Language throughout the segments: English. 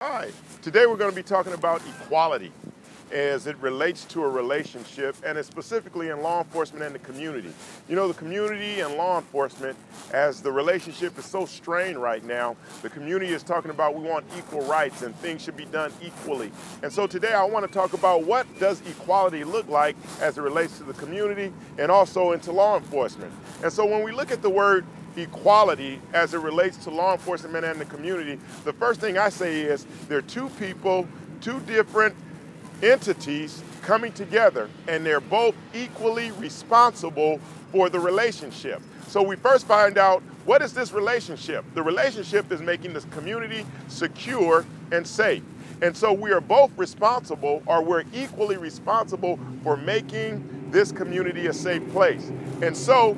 Hi, today we're going to be talking about equality as it relates to a relationship, and it's specifically in law enforcement and the community. You know, the community and law enforcement, as the relationship is so strained right now, the community is talking about we want equal rights and things should be done equally. And so today I want to talk about what does equality look like as it relates to the community and also into law enforcement. And so when we look at the word equality as it relates to law enforcement and the community, the first thing I say is there are two people, two different entities coming together, and they're both equally responsible for the relationship. So we first find out, what is this relationship? The relationship is making this community secure and safe. And so we are both responsible, or we're equally responsible for making this community a safe place. And so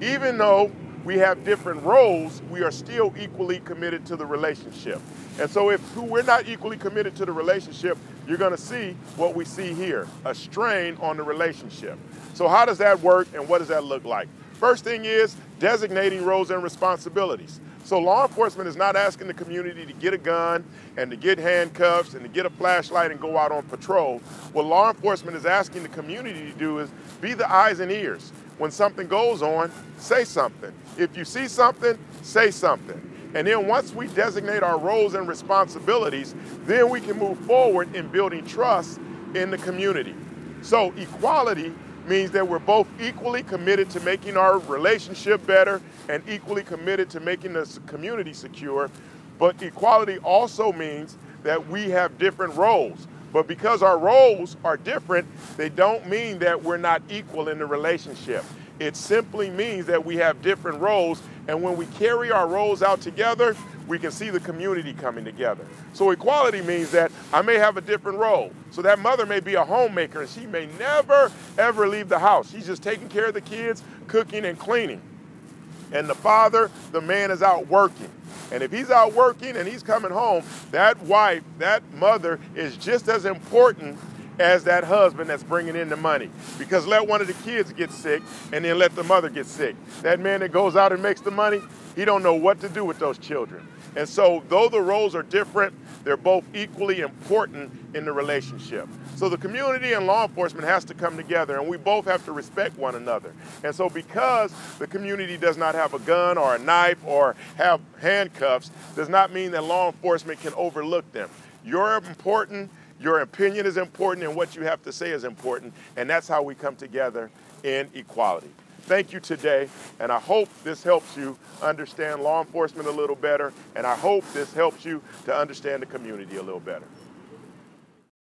even though we have different roles, we are still equally committed to the relationship. And so if we're not equally committed to the relationship, you're going to see what we see here, a strain on the relationship. So how does that work and what does that look like? First thing is designating roles and responsibilities. So law enforcement is not asking the community to get a gun and to get handcuffs and to get a flashlight and go out on patrol. What law enforcement is asking the community to do is be the eyes and ears. When something goes on, say something. If you see something, say something. And then once we designate our roles and responsibilities, then we can move forward in building trust in the community. So equality means that we're both equally committed to making our relationship better and equally committed to making the community secure. But equality also means that we have different roles. But because our roles are different, they don't mean that we're not equal in the relationship. It simply means that we have different roles, and when we carry our roles out together, we can see the community coming together. So equality means that I may have a different role. So that mother may be a homemaker, and she may never, ever leave the house. She's just taking care of the kids, cooking and cleaning. And the father, the man, is out working. And if he's out working and he's coming home, that wife, that mother is just as important as that husband that's bringing in the money. Because let one of the kids get sick and then let the mother get sick. That man that goes out and makes the money, he don't know what to do with those children. And so though the roles are different, they're both equally important in the relationship. So the community and law enforcement has to come together, and we both have to respect one another. And so because the community does not have a gun or a knife or have handcuffs, does not mean that law enforcement can overlook them. You're important, your opinion is important, and what you have to say is important, and that's how we come together in equality. Thank you today, and I hope this helps you understand law enforcement a little better, and I hope this helps you to understand the community a little better.